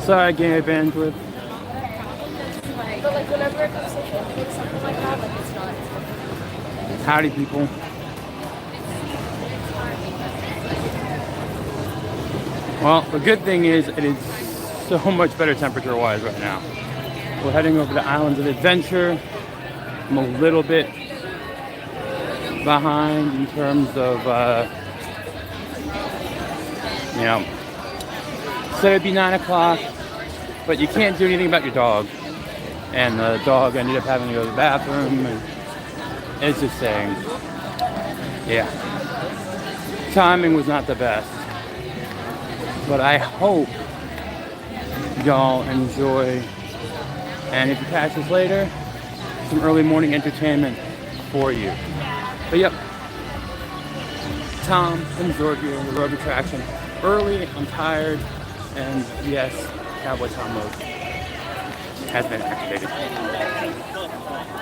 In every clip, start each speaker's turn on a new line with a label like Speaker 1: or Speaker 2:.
Speaker 1: Sorry, game bandwidth.
Speaker 2: But like whenever it comes to like something like that, like it's not.
Speaker 1: Howdy, people. Well, the good thing is it is so much better temperature-wise right now. We're heading over to Islands of Adventure. I'm a little bit behind in terms of, you know, said it'd be 9 o'clock, but you can't do anything about your dog. And the dog ended up having to go to the bathroom, and it's just saying, yeah, timing was not the best. But I hope y'all enjoy, and if you catch us later, some early morning entertainment for you. But yep, Tom and Zorgia, the road attraction. Early, I'm tired, and yes, Cowboy Tom mode has been activated.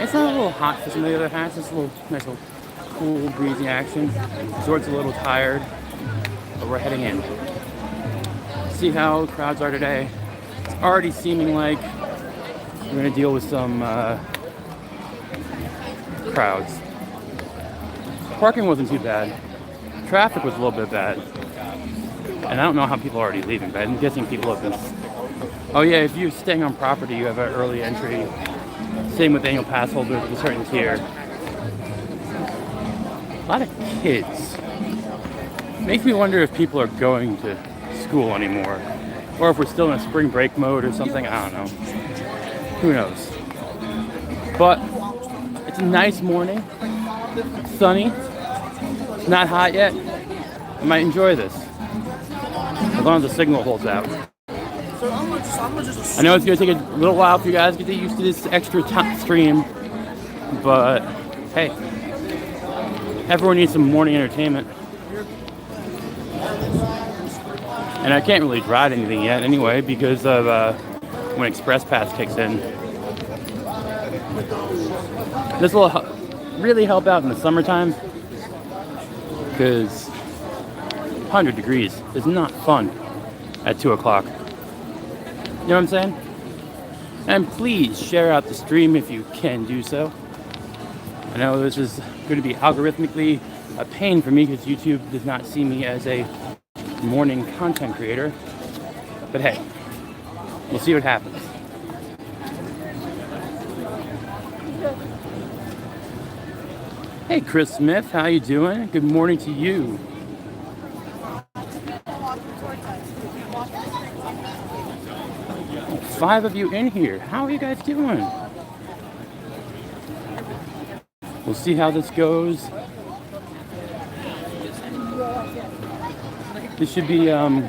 Speaker 1: It's not a little hot for some of the other hats. It's a little nice, little cool, breezy action. Zort's a little tired, but we're heading in. See how the crowds are today. It's already seeming like we're gonna deal with some crowds. Parking wasn't too bad. Traffic was a little bit bad. And I don't know how people are already leaving, but I'm guessing people have been... Oh yeah, if you're staying on property, you have an early entry. Same with annual pass holders with a certain tier. A lot of kids. Makes me wonder if people are going to school anymore. Or if we're still in a spring break mode or something, I don't know. Who knows? But it's a nice morning. It's sunny. It's not hot yet. I might enjoy this. As long as the signal holds out. I know it's going to take a little while for you guys to get used to this extra stream. But hey, everyone needs some morning entertainment. And I can't really ride anything yet anyway because of when Express Pass kicks in. This will really help out in the summertime because 100 degrees is not fun at 2 o'clock. You know what I'm saying? And please share out the stream if you can do so. I know this is going to be algorithmically a pain for me because YouTube does not see me as a morning content creator. But hey, we'll see what happens. Hey Chris Smith, how you doing? Good morning to you. Oh, 5 of you in here. How are you guys doing? We'll see how this goes. This should be, I don't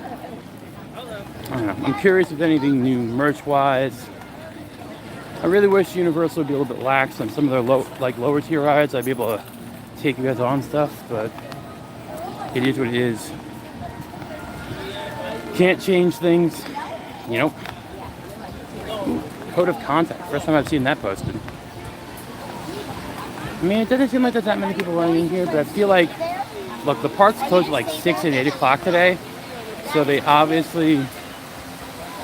Speaker 1: know. I'm curious if anything new merch-wise. I really wish Universal would be a little bit lax on some of their lower tier rides. I'd be able to take you guys on stuff, but it is what it is. Can't change things, you know. Ooh, code of contact. First time I've seen that posted. I mean, it doesn't seem like there's that many people running in here, but I feel like, look, the park's closed at like 6 and 8 o'clock today, so they obviously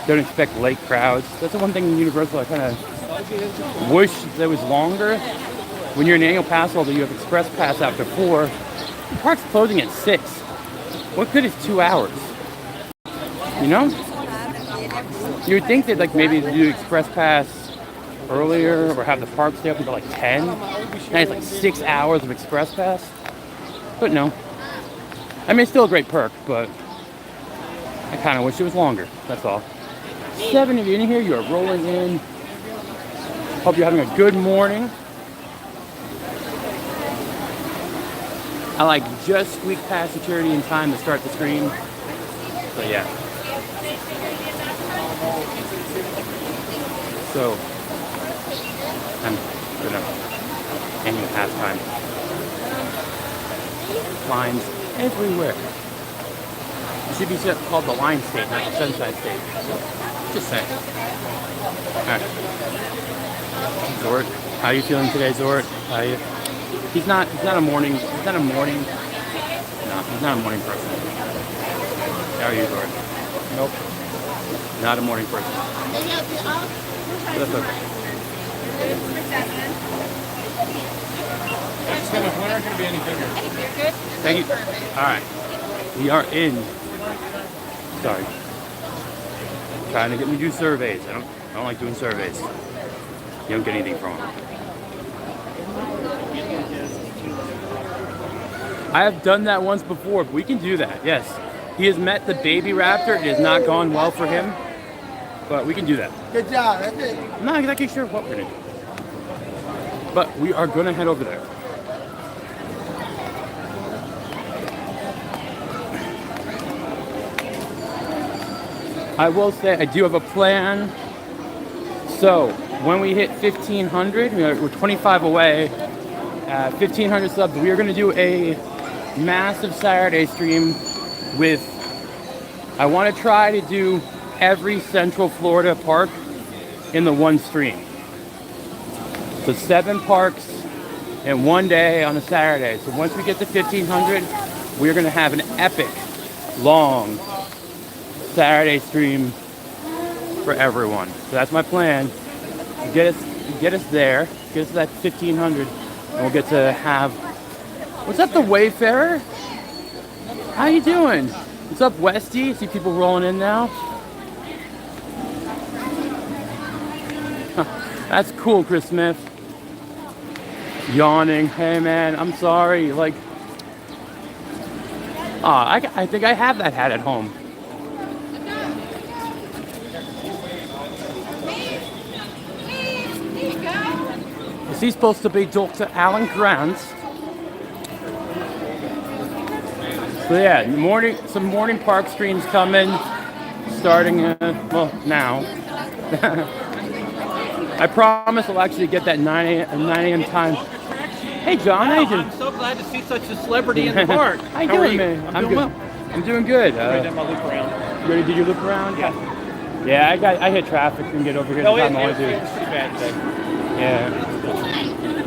Speaker 1: don't expect late crowds. That's the one thing in Universal I kind of wish there was longer. When you're an annual pass holder, you have Express Pass after 4. The park's closing at 6. What good is 2 hours? You know? You would think that like maybe do Express Pass earlier or have the park stay open until like 10. Now it's like 6 hours of Express Pass. But no. I mean, it's still a great perk, but I kind of wish it was longer. That's all. 7 of you in here. You are rolling in. Hope you're having a good morning. I like just squeaked past security in time to start the stream. So yeah. So I'm gonna annual pass time. Lines everywhere. It should be called the Line State, not the Sunshine State. Just saying. Alright. Zort, how are you feeling today, Zort? How are you? He's not a morning person. How are you, Zort?
Speaker 3: Nope.
Speaker 1: Not a morning person. That's okay.
Speaker 3: We're not going to be any bigger.
Speaker 1: Thank you. All right. We are in. Sorry. Trying to get me to do surveys. I don't like doing surveys. You don't get anything from them. I have done that once before, but we can do that. Yes. He has met the baby raptor. It has not gone well for him, but we can do that.
Speaker 4: Good job. That's it.
Speaker 1: I'm not exactly sure what we're going to do, but we are going to head over there. I will say I do have a plan. So when we hit 1,500, we're 25 away. 1,500 subs, we are going to do a massive Saturday stream with. I want to try to do every Central Florida park in the one stream. So 7 parks in one day on a Saturday. So once we get to 1,500, we're going to have an epic, long Saturday stream for everyone. So that's my plan. Get us there, get us to that 1,500, and we'll get to have. What's up, the Wayfarer? How you doing? What's up, Westy? See people rolling in now. Huh, that's cool, Chris Smith. Yawning. Hey man, I'm sorry. Like, I think I have that hat at home. Is he supposed to be Dr. Alan Grant? So yeah, some morning park streams coming, starting well now. I promise I'll actually get that 9 a.m. time. Hey John, how you doing?
Speaker 3: I'm so glad to see such a celebrity in the park.
Speaker 1: How you doing, man? I'm good.
Speaker 3: Well.
Speaker 1: I'm doing good.
Speaker 3: Ready to loop around.
Speaker 1: Did you loop around?
Speaker 3: Yeah.
Speaker 1: Yeah, I hit traffic and get over here.
Speaker 3: No,
Speaker 1: the
Speaker 3: it
Speaker 1: time I
Speaker 3: was
Speaker 1: want to.
Speaker 3: pretty bad today.
Speaker 1: Yeah.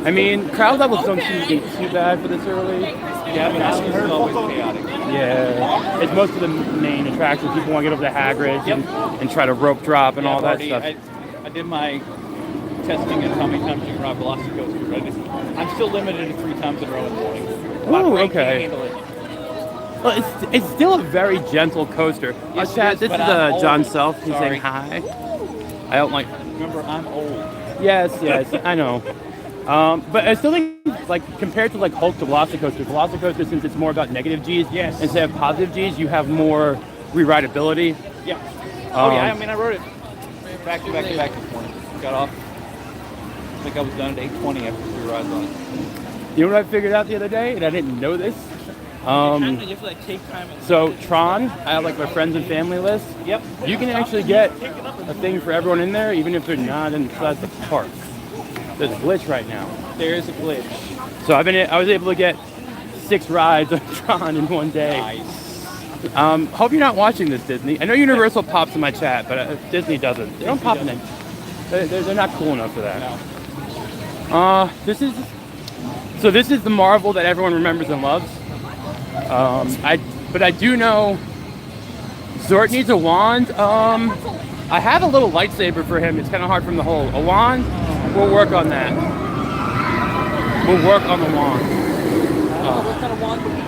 Speaker 1: I mean, crowd levels don't seem to be too bad for this early.
Speaker 3: Yeah, but this is always chaotic.
Speaker 1: Yeah. It's most of the main attractions. People want to get over to Hagrid's and try to rope drop and all that stuff.
Speaker 3: I did my testing at how many times you can ride Velocicoaster, but I'm still limited to 3 times in a row in the morning.
Speaker 1: Oh, okay. Well, it's still a very gentle coaster.
Speaker 3: Yes,
Speaker 1: Chat, this is John
Speaker 3: old.
Speaker 1: Self. He's
Speaker 3: Sorry.
Speaker 1: saying hi. I don't like.
Speaker 3: Remember, I'm old.
Speaker 1: Yes, I know. But I still think, like, compared to like Hulk to Velocicoaster, since it's more about negative G's instead of positive G's, you have more re-rideability.
Speaker 3: Yeah. Yeah. I mean, I rode it back to back this morning. Got off. I think I was done at 8:20 after 3 rides on it.
Speaker 1: You know what I figured out the other day, and I didn't know this.
Speaker 3: You have to, like, take time.
Speaker 1: So Tron, I have like my friends and family list.
Speaker 3: Yep.
Speaker 1: You can actually get a thing for everyone in there, even if they're not inside the park. There's a glitch right now.
Speaker 3: There is a glitch.
Speaker 1: So I was able to get 6 rides on Tron in one day.
Speaker 3: Nice.
Speaker 1: Hope you're not watching this, Disney. I know Universal pops in my chat, but Disney doesn't. They don't pop in it. They're not cool enough for that.
Speaker 3: No.
Speaker 1: This is the Marvel that everyone remembers and loves. But I do know Zort needs a wand. I have a little lightsaber for him. It's kind of hard for him to hold. A wand? We'll work on that. We'll work on the wand.
Speaker 3: What kind of wand would you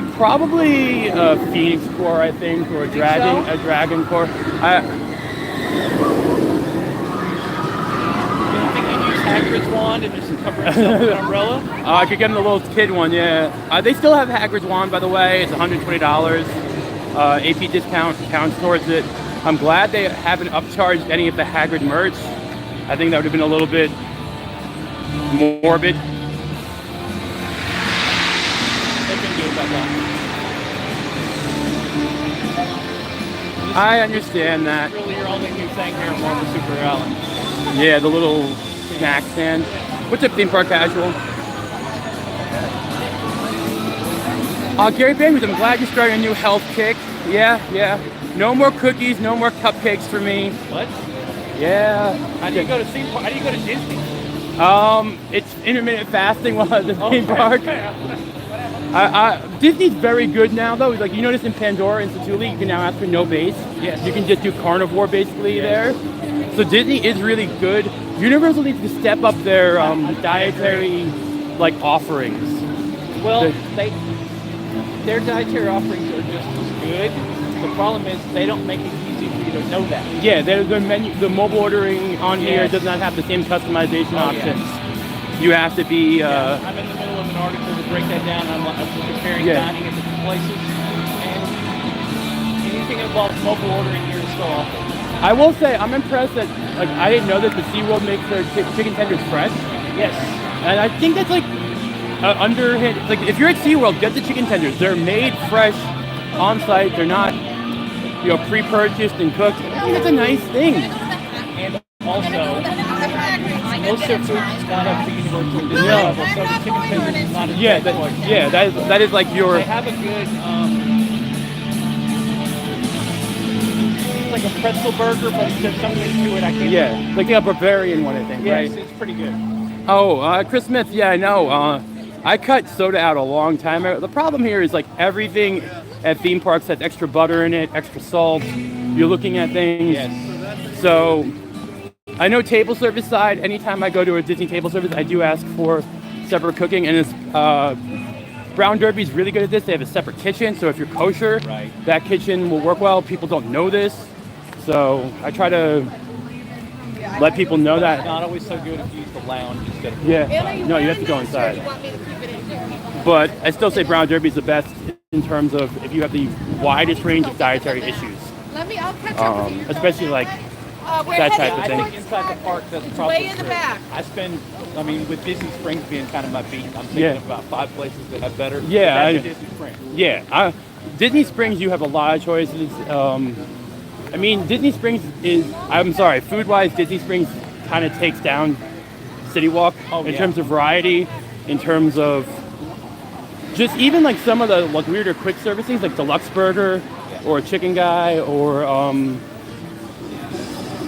Speaker 3: use?
Speaker 1: Probably a Phoenix core, I think, or a dragon core.
Speaker 3: You don't think you'd use Hagrid's wand and just cover himself with an umbrella?
Speaker 1: I could get him the little kid one, yeah. They still have Hagrid's wand, by the way. It's $120. AP discount counts towards it. I'm glad they haven't upcharged any of the Hagrid merch. I think that would have been a little bit morbid.
Speaker 3: They've been good about that.
Speaker 1: I understand that.
Speaker 3: This is really your only new thing here in Marvel Super Allen.
Speaker 1: Yeah, the little snack stand. What's up, Theme Park Casual? Gary Bangers, I'm glad you're starting a new health kick. Yeah. No more cookies, no more cupcakes for me.
Speaker 3: What?
Speaker 1: Yeah.
Speaker 3: How do you go to Disney?
Speaker 1: It's intermittent fasting while at the theme park. Disney's very good now, though. Like, you notice in Pandora and Satuli, you can now ask for no base.
Speaker 3: Yes.
Speaker 1: You can just do carnivore, basically, there. So Disney is really good. Universal needs to step up their dietary, like, offerings.
Speaker 3: Well, their dietary offerings are just as good. The problem is they don't make it easy for you to know that.
Speaker 1: Yeah, the menu, the mobile ordering on here
Speaker 3: Yes.
Speaker 1: does not have the same customization
Speaker 3: Oh,
Speaker 1: options. You have to be.
Speaker 3: I'm in the middle of an article to break that down. I'm comparing dining at different places, and anything that involves mobile ordering here is still awful.
Speaker 1: I will say I'm impressed that, like, I didn't know that the SeaWorld makes their chicken tenders fresh.
Speaker 3: Yes.
Speaker 1: And I think that's like underhand. Like, if you're at SeaWorld, get the chicken tenders. They're made fresh on site. They're not, pre-purchased and cooked. I think that's a nice thing.
Speaker 3: And also, most of their food is not up to Universal and Disney level, so the chicken tenders is not as
Speaker 1: Yeah, that is like your.
Speaker 3: They have a good, it's like a pretzel burger, but there's something to it I can't.
Speaker 1: Yeah, like a Bavarian one, I think.
Speaker 3: Yes,
Speaker 1: Right?
Speaker 3: it's pretty good.
Speaker 1: Oh, Chris Smith. Yeah, I know. I cut soda out a long time ago. The problem here is, like, everything at theme parks has extra butter in it, extra salt. You're looking at things.
Speaker 3: Yes.
Speaker 1: So I know table service side, anytime I go to a Disney table service, I do ask for separate cooking. And it's Brown Derby's really good at this. They have a separate kitchen, so if you're kosher,
Speaker 3: Right.
Speaker 1: that kitchen will work well. People don't know this. So I try to let people know
Speaker 3: It's
Speaker 1: that.
Speaker 3: not always so good if you use the lounge instead of
Speaker 1: Yeah, no, you have to go inside. But I still say Brown Derby's the best in terms of if you have the widest range of dietary issues.
Speaker 2: I'll catch up with you.
Speaker 1: Especially like
Speaker 2: We're
Speaker 1: that
Speaker 2: heading
Speaker 1: type of
Speaker 3: I
Speaker 1: thing.
Speaker 3: think inside the park doesn't probably
Speaker 2: way in the back.
Speaker 3: with Disney Springs being kind of my beat, I'm thinking
Speaker 1: Yeah.
Speaker 3: of about 5 places that have better.
Speaker 1: Yeah,
Speaker 3: That's
Speaker 1: I-
Speaker 3: Disney Springs.
Speaker 1: Yeah, Disney Springs, you have a lot of choices. Disney Springs is, I'm sorry, food-wise, Disney Springs kind of takes down City Walk in terms of variety, in terms of just even like some of the like weirder quick service things like Deluxe Burger or Chicken Guy or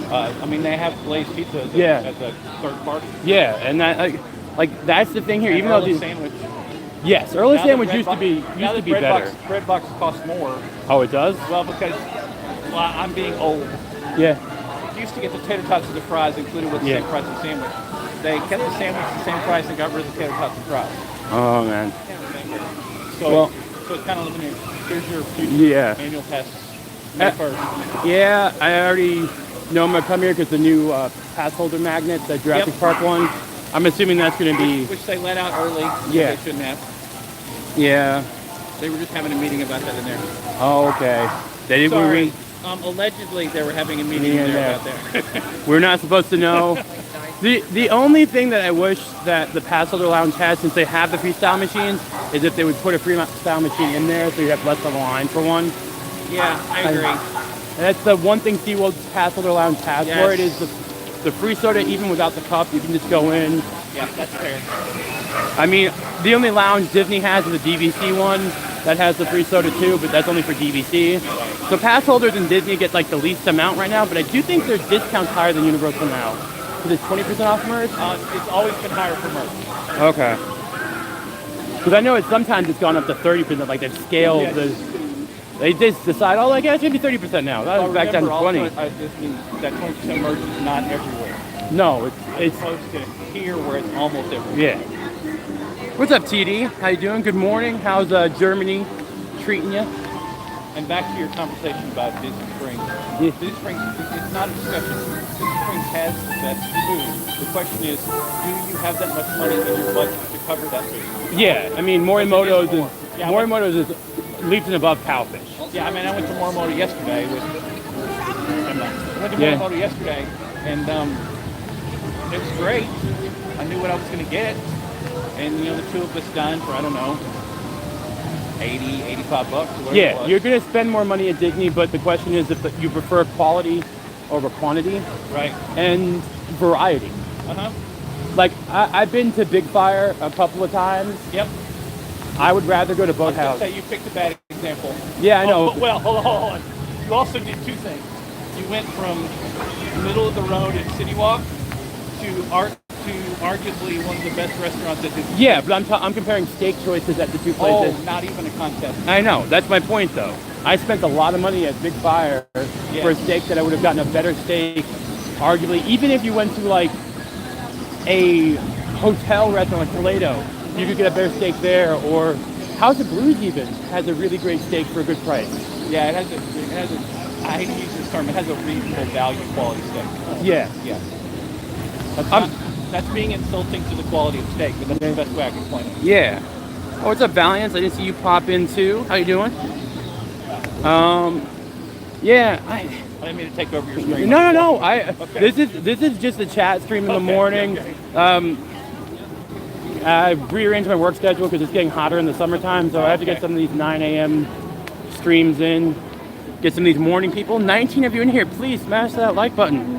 Speaker 3: they have glazed pizza at the third park.
Speaker 1: yeah, and that like that's the thing here. Even though
Speaker 3: Early sandwich.
Speaker 1: yes, early
Speaker 3: Now
Speaker 1: sandwich
Speaker 3: the
Speaker 1: used to be better.
Speaker 3: Bread box costs more.
Speaker 1: Oh, it does?
Speaker 3: Well, because I'm being old.
Speaker 1: Yeah.
Speaker 3: Used to get the tater tots and the fries included with the same price of sandwich. They kept the sandwich the same price and got rid of the tater tots and fries.
Speaker 1: Oh man.
Speaker 3: So it's kind of limited. Here's your future annual pass. May 1st.
Speaker 1: Yeah, I already know I'm gonna come here because the new pass holder magnet, the Jurassic Park one. I'm assuming that's gonna be.
Speaker 3: Which they let out early.
Speaker 1: Yeah.
Speaker 3: They shouldn't have.
Speaker 1: Yeah.
Speaker 3: They were just having a meeting about that in there.
Speaker 1: Oh, okay. They didn't.
Speaker 3: Sorry. Allegedly, they were having a meeting in there about that.
Speaker 1: We're not supposed to know. The only thing that I wish that the pass holder lounge had, since they have the freestyle machines, is if they would put a freestyle machine in there so you have less of a line for one.
Speaker 3: Yeah, I agree.
Speaker 1: And that's the one thing SeaWorld's pass holder lounge has for it is the free soda, even without the cup, you can just go in.
Speaker 3: Yeah, that's fair.
Speaker 1: The only lounge Disney has is the DVC one that has the free soda too, but that's only for DVC. So pass holders in Disney get like the least amount right now, but I do think their discount's higher than Universal now. Because it's 20% off merch?
Speaker 3: It's always been higher for merch.
Speaker 1: Okay. Because I know sometimes it's gone up to 30%, like they've scaled they just decide, oh, like, yeah, it's going to be 30% now. That was back down to 20.
Speaker 3: That 20% merch is not everywhere.
Speaker 1: No, it's
Speaker 3: opposed to here where it's almost everywhere.
Speaker 1: Yeah. What's up, TD? How you doing? Good morning. How's Germany treating you?
Speaker 3: And back to your conversation about Disney Springs. Disney Springs, it's not a discussion. Disney Springs has the best food. The question is, do you have that much money in your budget to cover that food?
Speaker 1: Yeah, Morimoto's is leaps and above Cowfish.
Speaker 3: Yeah, I went to Morimoto yesterday and it was great. I knew what I was going to get. And, the two of us dined for, I don't know, $80, $85 or whatever it was.
Speaker 1: You're going to spend more money at Disney, but the question is if you prefer quality over quantity.
Speaker 3: Right.
Speaker 1: And variety.
Speaker 3: Uh-huh.
Speaker 1: Like, I've been to Big Fire a couple of times.
Speaker 3: Yep.
Speaker 1: I would rather go to Boathouse.
Speaker 3: You picked a bad example.
Speaker 1: Yeah, I know.
Speaker 3: Well, hold on. You also did two things. You went from middle of the road at City Walk to Art to arguably one of the best restaurants at Disney.
Speaker 1: Yeah, but I'm comparing steak choices at the two places.
Speaker 3: Oh, not even a contest.
Speaker 1: I know. That's my point, though. I spent a lot of money at Big Fire for a steak that I would have gotten a better steak, arguably. Even if you went to like a hotel restaurant like Toledo, you could get a better steak there. Or House of Blues even has a really great steak for a good price.
Speaker 3: Yeah, it has a. I hate to use this term. It has a reasonable value quality steak.
Speaker 1: Yeah.
Speaker 3: Yeah. That's being insulting to the quality of steak, but that's the best way I can explain it.
Speaker 1: Yeah. Oh, what's up, Valiance? I didn't see you pop in too. How you doing? Yeah.
Speaker 3: I didn't mean to take over your screen.
Speaker 1: No.
Speaker 3: Okay.
Speaker 1: This is just a chat stream in the morning.
Speaker 3: Okay.
Speaker 1: I rearranged my work schedule because it's getting hotter in the summertime, so I have to get some of these 9 a.m. streams in. Get some of these morning people. 19 of you in here, please smash that like button.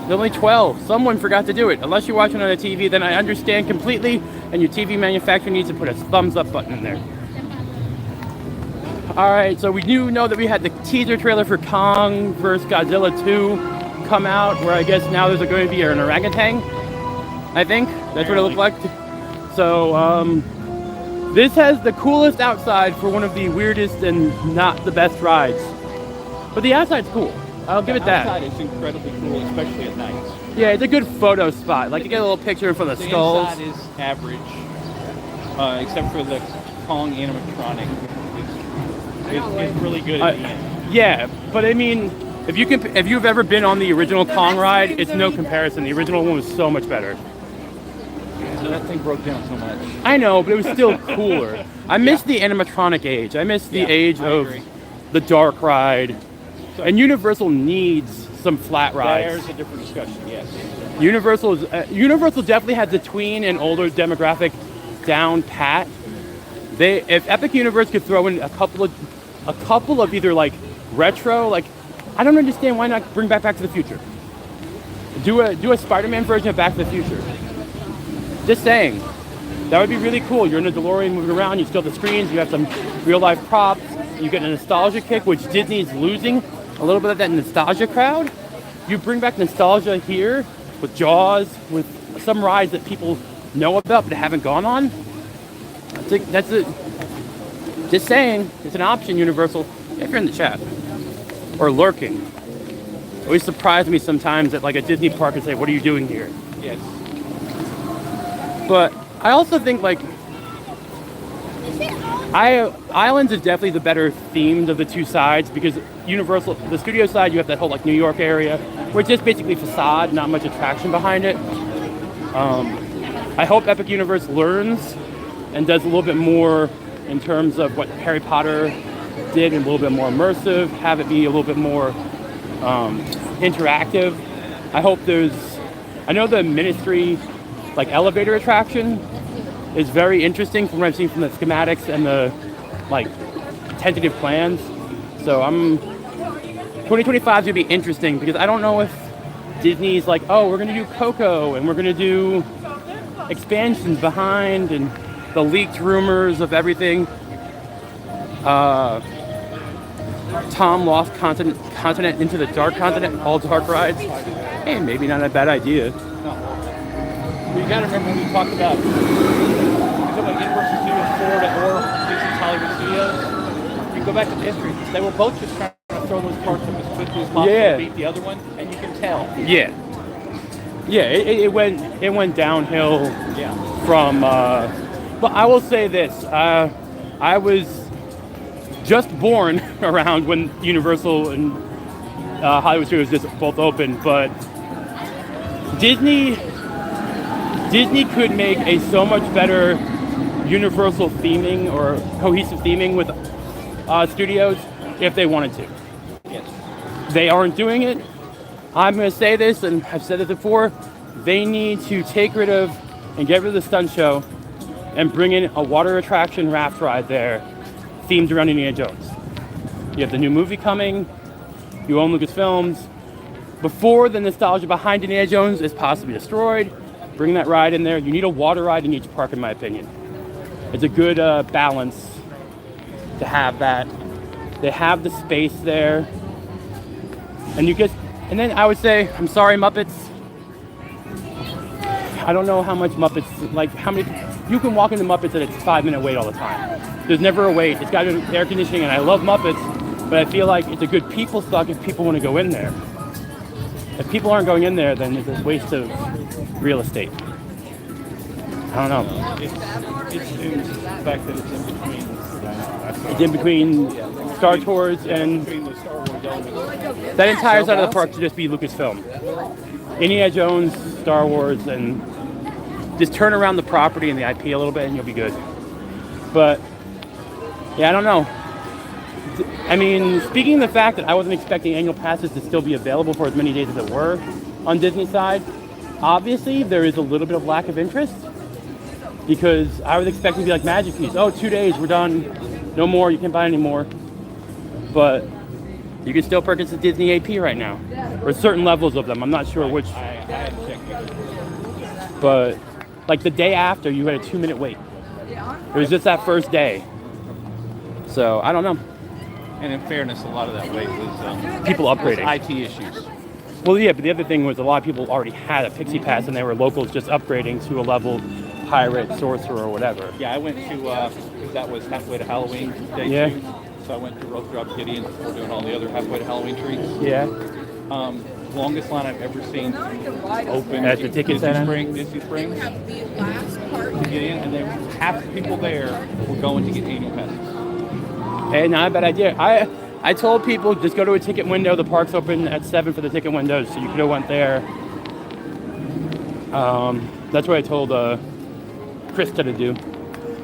Speaker 1: There's only 12. Someone forgot to do it. Unless you're watching on a TV, then I understand completely, and your TV manufacturer needs to put a thumbs up button in there. Alright, so we do know that we had the teaser trailer for Kong vs. Godzilla 2 come out, where I guess now there's going to be an orangutan, I think. That's what it looked like. So, this has the coolest outside for one of the weirdest and not the best rides. But the outside's cool. I'll give it that.
Speaker 3: The outside is incredibly cool, especially at night.
Speaker 1: Yeah, it's a good photo spot. Like, you get a little picture in front of the skulls.
Speaker 3: The inside is average, except for the Kong animatronic. It's really good at the end.
Speaker 1: Yeah, but I mean, if you've ever been on the original Kong ride, it's no comparison. The original one was so much better.
Speaker 3: So that thing broke down so much.
Speaker 1: I know, but it was still cooler. I miss the animatronic age. I miss the age of the dark ride. And Universal needs some flat rides.
Speaker 3: There's a different discussion, yes.
Speaker 1: Universal definitely had the tween and older demographic down pat. If Epic Universe could throw in a couple of either like retro, like I don't understand why not bring Back to the Future. Do a Spider-Man version of Back to the Future. Just saying. That would be really cool. You're in a DeLorean moving around, you still have the screens, you have some real life props, you get a nostalgia kick, which Disney's losing a little bit of that nostalgia crowd. You bring back nostalgia here with Jaws, with some rides that people know about but haven't gone on. That's it. Just saying, it's an option, Universal. If you're in the chat or lurking, it always surprises me sometimes at like a Disney park and say, "What are you doing here?"
Speaker 3: Yes.
Speaker 1: But I also think like Islands is definitely the better themed of the two sides because Universal, the studio side, you have that whole like New York area, which is basically facade, not much attraction behind it. I hope Epic Universe learns and does a little bit more in terms of what Harry Potter did, and a little bit more immersive, have it be a little bit more interactive. I know the Ministry like elevator attraction is very interesting from what I've seen from the schematics and the like tentative plans. So 2025 is gonna be interesting because I don't know if Disney's like, oh, we're gonna do Coco and we're gonna do expansions behind and the leaked rumors of everything. Tom lost continent into the dark continent, all dark rides. Hey, maybe not a bad idea.
Speaker 3: No. You gotta remember when we talked about Universal Studios Florida or Disney's Hollywood Studios, you go back to the history. They were both just trying to throw those parts up as quickly as possible to beat the other one, and you can tell.
Speaker 1: Yeah. Yeah, it went downhill from but I will say this, I was just born around when Universal and Hollywood Studios just both opened, but Disney could make a so much better Universal theming or cohesive theming with studios if they wanted to. Yes. They aren't doing it. I'm going to say this, and I've said it before, they need to take rid of and get rid of the stunt show and bring in a water attraction raft ride there themed around Indiana Jones. You have the new movie coming, you own Lucasfilms. Before the nostalgia behind Indiana Jones is possibly destroyed, bring that ride in there. You need a water ride in each park, in my opinion. It's a good balance to have that. They have the space there. And then I would say, I'm sorry, Muppets. I don't know how much Muppets, like how many, you can walk into Muppets and it's 5-minute wait all the time. There's never a wait. It's got air conditioning, and I love Muppets, but I feel like it's a good people stock if people want to go in there. If people aren't going in there, then it's a waste of real estate. I don't know.
Speaker 3: It's the fact that it's in between.
Speaker 1: It's in between Star Tours and
Speaker 3: Between the Star Wars elements.
Speaker 1: that entire side of the park should just be Lucasfilm. Indiana Jones, Star Wars, and just turn around the property and the IP a little bit and you'll be good. But, yeah, I don't know. I mean, speaking of the fact that I wasn't expecting annual passes to still be available for as many days as it were on Disney's side, obviously there is a little bit of lack of interest because I was expecting to be like Magic Feast. Oh, 2 days, we're done. No more, you can't buy any more. But you can still purchase the Disney AP right now, or certain levels of them. I'm not sure which.
Speaker 3: I had to check.
Speaker 1: But like the day after, you had a 2-minute wait. It was just that first day. So I don't know.
Speaker 3: And in fairness, a lot of that wait was
Speaker 1: People upgrading.
Speaker 3: IT issues.
Speaker 1: Well, yeah, but the other thing was a lot of people already had a Pixie Pass and they were locals just upgrading to a level pirate, sorcerer, or whatever.
Speaker 3: Yeah, I went to, that was halfway to Halloween day
Speaker 1: Yeah.
Speaker 3: 2. So I went to Rope Drop Gideon before doing all the other halfway to Halloween treats.
Speaker 1: Yeah.
Speaker 3: Longest line I've ever seen open
Speaker 1: At the ticket center?
Speaker 3: Disney Springs to get in, and then half the people there were going to get annual passes.
Speaker 1: Hey, not a bad idea. I told people just go to a ticket window. The park's open at 7 for the ticket windows, so you could have went there. That's what I told Krista to do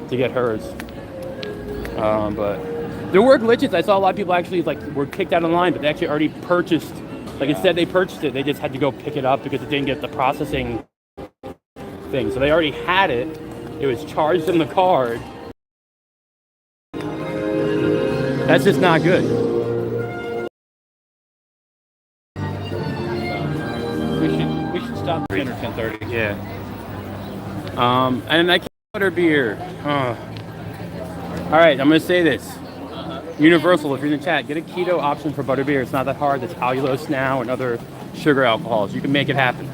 Speaker 1: to get hers. But there were glitches. I saw a lot of people actually like were kicked out of line, but they actually already purchased. Like instead they purchased it, they just had to go pick it up because it didn't get the processing thing. So they already had it. It was charged in the card. That's just not good.
Speaker 3: We should stop at 10 or 10:30.
Speaker 1: Yeah. And I can't butter beer. All right, I'm gonna say this. Universal, if you're in the chat, get a keto option for butterbeer. It's not that hard. There's allulose now and other sugar alcohols. You can make it happen.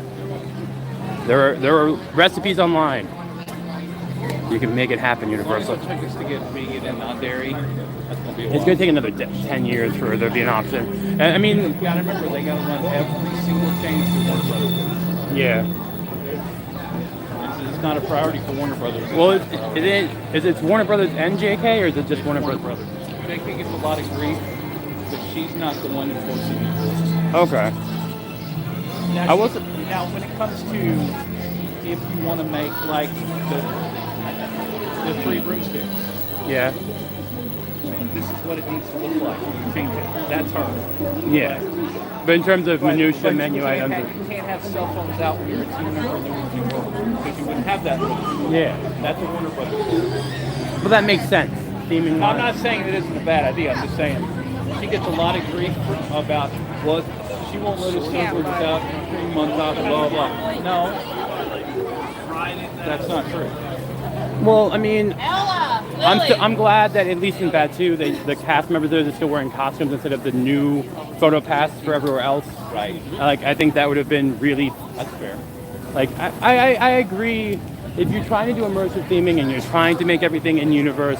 Speaker 1: There are recipes online. You can make it happen, Universal.
Speaker 3: It took us to get vegan and non-dairy. That's gonna be a
Speaker 1: It's
Speaker 3: while.
Speaker 1: going to take another 10 years for there to be an option. And, I mean,
Speaker 3: You gotta remember, they gotta run every single change through Warner Brothers.
Speaker 1: yeah.
Speaker 3: It's not a priority for Warner Brothers.
Speaker 1: Well, is it Warner Brothers and JK, or is it just Warner
Speaker 3: Warner
Speaker 1: Brothers?
Speaker 3: Brothers. JK gets a lot of grief, but she's not the one enforcing it.
Speaker 1: Okay.
Speaker 3: Now,
Speaker 1: I was-
Speaker 3: now, when it comes to if you want to make like the 3 broomsticks,
Speaker 1: Yeah.
Speaker 3: this is what it needs to look like when you change it. That's her.
Speaker 1: Yeah. But in terms of minutia
Speaker 3: But
Speaker 1: menu
Speaker 3: you
Speaker 1: items,
Speaker 3: can't have cell phones out when you're a team member in the Wizarding World because you wouldn't have that.
Speaker 1: yeah.
Speaker 3: That's a Warner Brothers.
Speaker 1: But that makes sense. Theming
Speaker 3: I'm
Speaker 1: wise.
Speaker 3: not saying it isn't a bad idea. I'm just saying she gets a lot of grief about what she won't let us over without 3 months off, blah blah. No, that's not true.
Speaker 1: Well, I mean, I'm glad that at least in Batu, the cast members there are still wearing costumes instead of the new photo pass for everywhere else.
Speaker 3: Right.
Speaker 1: Like, I think that would have been really,
Speaker 3: That's fair.
Speaker 1: like, I agree. If you're trying to do immersive theming and you're trying to make everything in universe,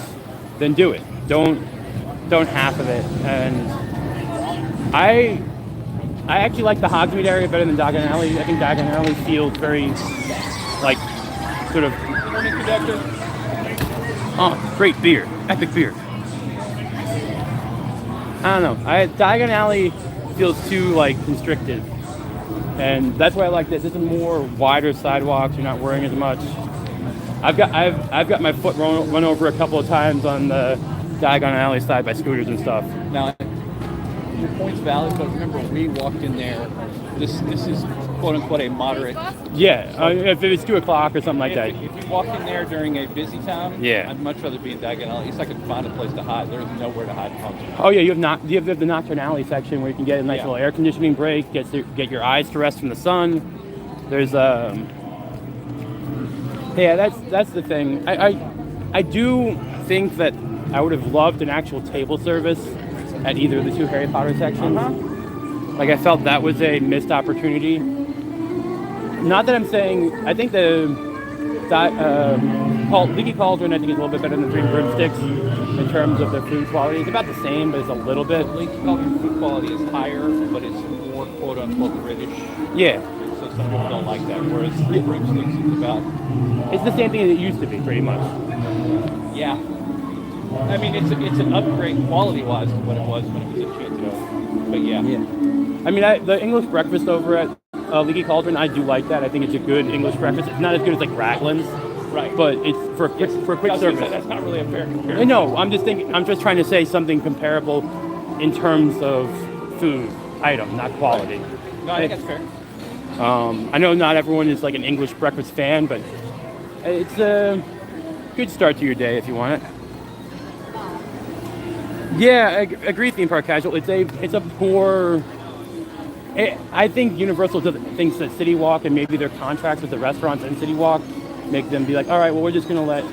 Speaker 1: then do it. Don't half of it. And I actually like the Hogsmeade area better than Diagon Alley. I think Diagon Alley feels very, like, sort of,
Speaker 3: Morning, conductor.
Speaker 1: oh, great beer, epic beer. I don't know. Diagon Alley feels too like constricted, and that's why I like this. This is more wider sidewalks. You're not worrying as much. I've got my foot run over a couple of times on the Diagon Alley side by scooters and stuff.
Speaker 3: Now, your point's valid, but remember we walked in there. This is quote unquote a moderate.
Speaker 1: Yeah, if it's 2 o'clock or something like that.
Speaker 3: If you walk in there during a busy time,
Speaker 1: Yeah.
Speaker 3: I'd much rather be in Diagon Alley. At least I could find a place to hide. There's nowhere to hide in Hogsmeade.
Speaker 1: Oh yeah, you have the Nocturne Alley section where you can get a nice
Speaker 3: Yeah.
Speaker 1: little air conditioning break, get your eyes to rest from the sun. There's yeah, that's the thing. I do think that I would have loved an actual table service at either of the 2 Harry Potter sections. Like I felt that was a missed opportunity. Not that I'm saying. I think the Leaky Cauldron, I think, is a little bit better than Three Broomsticks in terms of the food quality. It's about the same, but it's a little bit.
Speaker 3: Leaky Cauldron food quality is higher, but it's more quote unquote British.
Speaker 1: Yeah.
Speaker 3: So some people don't like that. Whereas Three Broomsticks is about.
Speaker 1: It's the same thing as it used to be, pretty much.
Speaker 3: Yeah. I mean, it's an upgrade quality-wise to what it was when it was a Chanto. But yeah.
Speaker 1: I mean, the English breakfast over at Leaky Cauldron, I do like that. I think it's a good English breakfast. It's not as good as like Raglan's,
Speaker 3: Right.
Speaker 1: but it's for a quick service.
Speaker 3: That's not really a fair comparison.
Speaker 1: No, I'm just trying to say something comparable in terms of food item, not quality.
Speaker 3: No, I think that's fair.
Speaker 1: I know not everyone is like an English breakfast fan, but it's a good start to your day if you want it. Yeah, I agree. Theme park casual. It's a poor. I think Universal thinks that City Walk and maybe their contracts with the restaurants in City Walk make them be like, all right, well, we're just going to let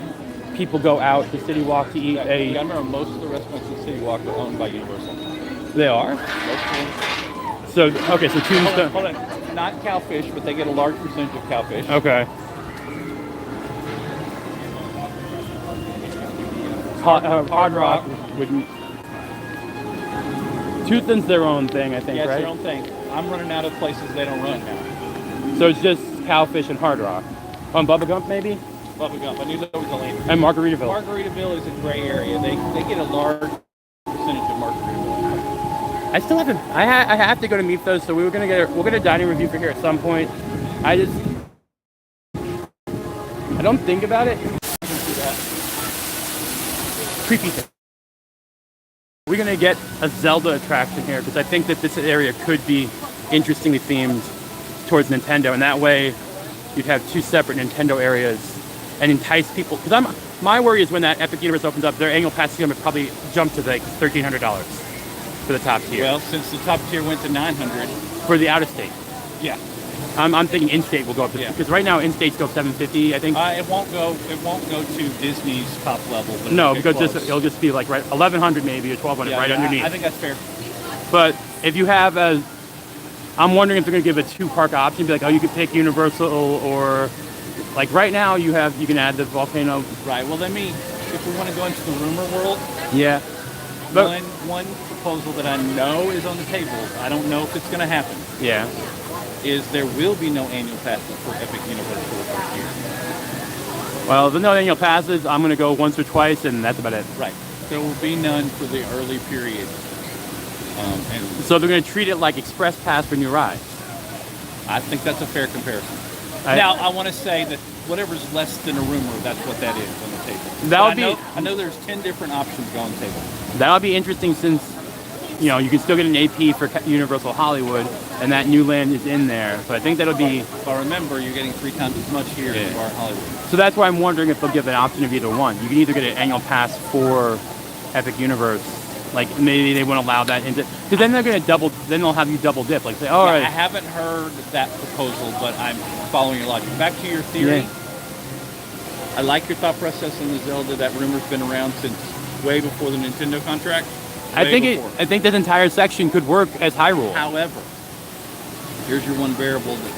Speaker 1: people go out to City Walk to eat
Speaker 3: I remember most of the restaurants in City Walk are owned by Universal.
Speaker 1: They are?
Speaker 3: Most of them.
Speaker 1: So Tombstone.
Speaker 3: Hold on. Not cowfish, but they get a large percentage of cowfish.
Speaker 1: Okay. Hard Rock wouldn't. Toothin's their own thing, I think,
Speaker 3: Yeah, it's
Speaker 1: right?
Speaker 3: their own thing. I'm running out of places they don't run now.
Speaker 1: So it's just Cowfish and Hard Rock. On Bubba Gump, maybe?
Speaker 3: Bubba Gump. I knew that was a lane.
Speaker 1: And Margaritaville.
Speaker 3: Margaritaville is a gray area. They get a large percentage of Margaritaville.
Speaker 1: I still haven't. I have to go to meet those, so we'll get a dining review for here at some point. I don't think about it. Creepy thing. We're gonna get a Zelda attraction here because I think that this area could be interestingly themed towards Nintendo, and that way you'd have two separate Nintendo areas and entice people. Because my worry is when that Epic Universe opens up, their annual pass is gonna probably jump to like $1,300 for the top tier.
Speaker 3: Well, since the top tier went to $900
Speaker 1: for the out of state.
Speaker 3: Yeah.
Speaker 1: I'm thinking in-state will go up because right now in-state's go $750, I think.
Speaker 3: It won't go to Disney's top level. But
Speaker 1: No, because it'll just be like right 1,100 maybe or 1,200 underneath.
Speaker 3: I think that's fair.
Speaker 1: But if you have I'm wondering if they're gonna give a two-park option, be like, oh, you could pick Universal or like right now you can add the volcano.
Speaker 3: Right. Well, if we want to go into the rumor world.
Speaker 1: Yeah. But
Speaker 3: one proposal that I know is on the table. I don't know if it's going to happen.
Speaker 1: Yeah.
Speaker 3: Is there will be no annual passes for Epic Universe for the first year.
Speaker 1: Well, the no annual passes, I'm going to go once or twice, and that's about it.
Speaker 3: Right. There will be none for the early period.
Speaker 1: So they're going to treat it like Express Pass for new rides.
Speaker 3: I think that's a fair comparison. Now, I want to say that whatever's less than a rumor, that's what that is on the table. I know there's 10 different options on the table.
Speaker 1: That would be interesting since, you can still get an AP for Universal Hollywood, and that new land is in there. So I think that'll be...
Speaker 3: But remember, you're getting 3 times as much here as you are in Hollywood.
Speaker 1: So that's why I'm wondering if they'll give an option of either one. You can either get an annual pass for Epic Universe, like maybe they won't allow that into... Because then they're going to then they'll have you double dip. Like say, all right.
Speaker 3: I haven't heard that proposal, but I'm following your logic. Back to your theory.
Speaker 1: Yeah.
Speaker 3: I like your thought process on the Zelda. That rumor's been around since way before the Nintendo contract.
Speaker 1: I think this entire section could work as Hyrule.
Speaker 3: However, here's your one variable that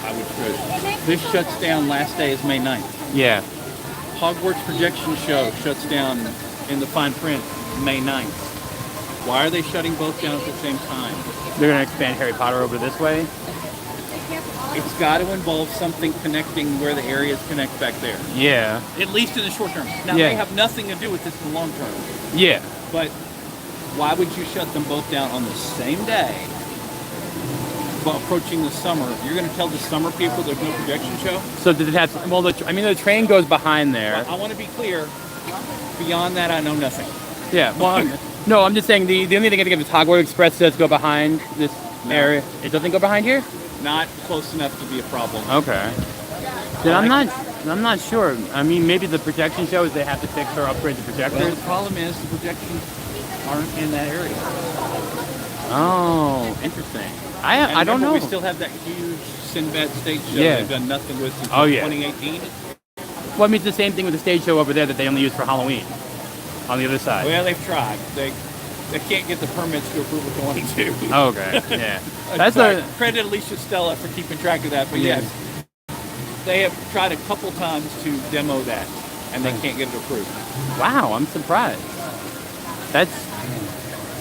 Speaker 3: I would choose. This shuts down last day is May 9th.
Speaker 1: Yeah.
Speaker 3: Hogwarts Projection Show shuts down in the fine print May 9th. Why are they shutting both down at the same time?
Speaker 1: They're going to expand Harry Potter over this way?
Speaker 3: It's got to involve something connecting where the areas connect back there.
Speaker 1: Yeah.
Speaker 3: At least in the short term. Now, they have nothing to do with this in the long term.
Speaker 1: Yeah.
Speaker 3: But why would you shut them both down on the same day, but approaching the summer? You're going to tell the summer people there's no projection show?
Speaker 1: So did it have... Well, the train goes behind there.
Speaker 3: Well, I want to be clear. Beyond that, I know nothing.
Speaker 1: Yeah. Well, no, I'm just saying the only thing I think of is Hogwarts Express does go behind this area. It doesn't go behind here?
Speaker 3: Not close enough to be a problem.
Speaker 1: Okay. Then I'm not sure. I mean, maybe the projection show is they have to fix or upgrade the projectors.
Speaker 3: Well, the problem is the projections aren't in that area.
Speaker 1: Oh, interesting. I don't know.
Speaker 3: We still have that huge Sinbad stage show they've done nothing with since 2018.
Speaker 1: Well, I mean, it's the same thing with the stage show over there that they only use for Halloween on the other side.
Speaker 3: Well, they've tried. They can't get the permits to approve what they want to do.
Speaker 1: Okay, yeah.
Speaker 3: That's credit Alicia Stella for keeping track of that. But yes, they have tried a couple times to demo that, and they can't get it approved.
Speaker 1: Wow, I'm surprised. That's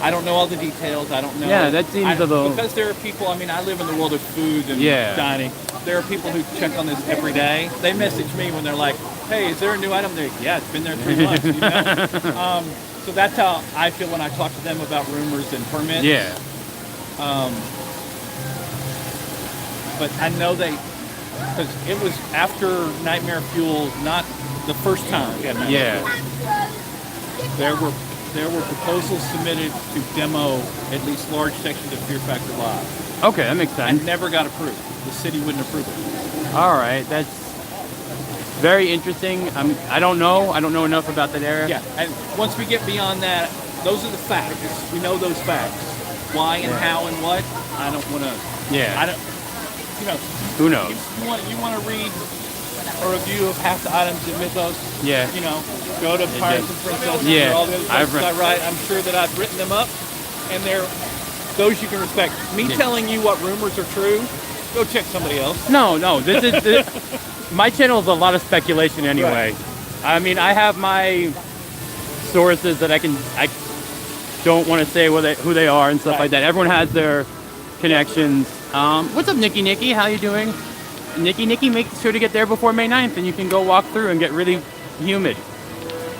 Speaker 3: I don't know all the details. I don't know.
Speaker 1: Yeah, that seems a little...
Speaker 3: Because there are people, I mean, I live in the world of food and
Speaker 1: Yeah.
Speaker 3: dining. There are people who check on this every day. They message me when they're like, hey, is there a new item? They're like, yeah, it's been there 3 months. You know? So that's how I feel when I talk to them about rumors and permits.
Speaker 1: Yeah.
Speaker 3: But I know because it was after Nightmare Fuel, not the first time.
Speaker 1: Yeah.
Speaker 3: There were proposals submitted to demo at least large sections of Fear Factor Live.
Speaker 1: Okay, that makes sense.
Speaker 3: And never got approved. The city wouldn't approve it.
Speaker 1: All right, that's very interesting. I don't know enough about that area.
Speaker 3: Yeah, and once we get beyond that, those are the facts. We know those facts. Why and how and what, I don't want to...
Speaker 1: Yeah.
Speaker 3: I don't... You know...
Speaker 1: Who knows?
Speaker 3: You want to read a review of half the items at Mythos?
Speaker 1: Yeah.
Speaker 3: You know, go to Pirates and Princesses
Speaker 1: Yeah.
Speaker 3: or all the other places I write. I'm sure that I've written them up, and they're... Those you can respect. Me telling you what rumors are true, go check somebody else.
Speaker 1: No, this my channel is a lot of speculation anyway. Right. I mean, I have my sources that I don't want to say who they are and stuff like that. Everyone has their connections. What's up, Nikki? How you doing? Nikki, make sure to get there before May 9th, and you can go walk through and get really humid.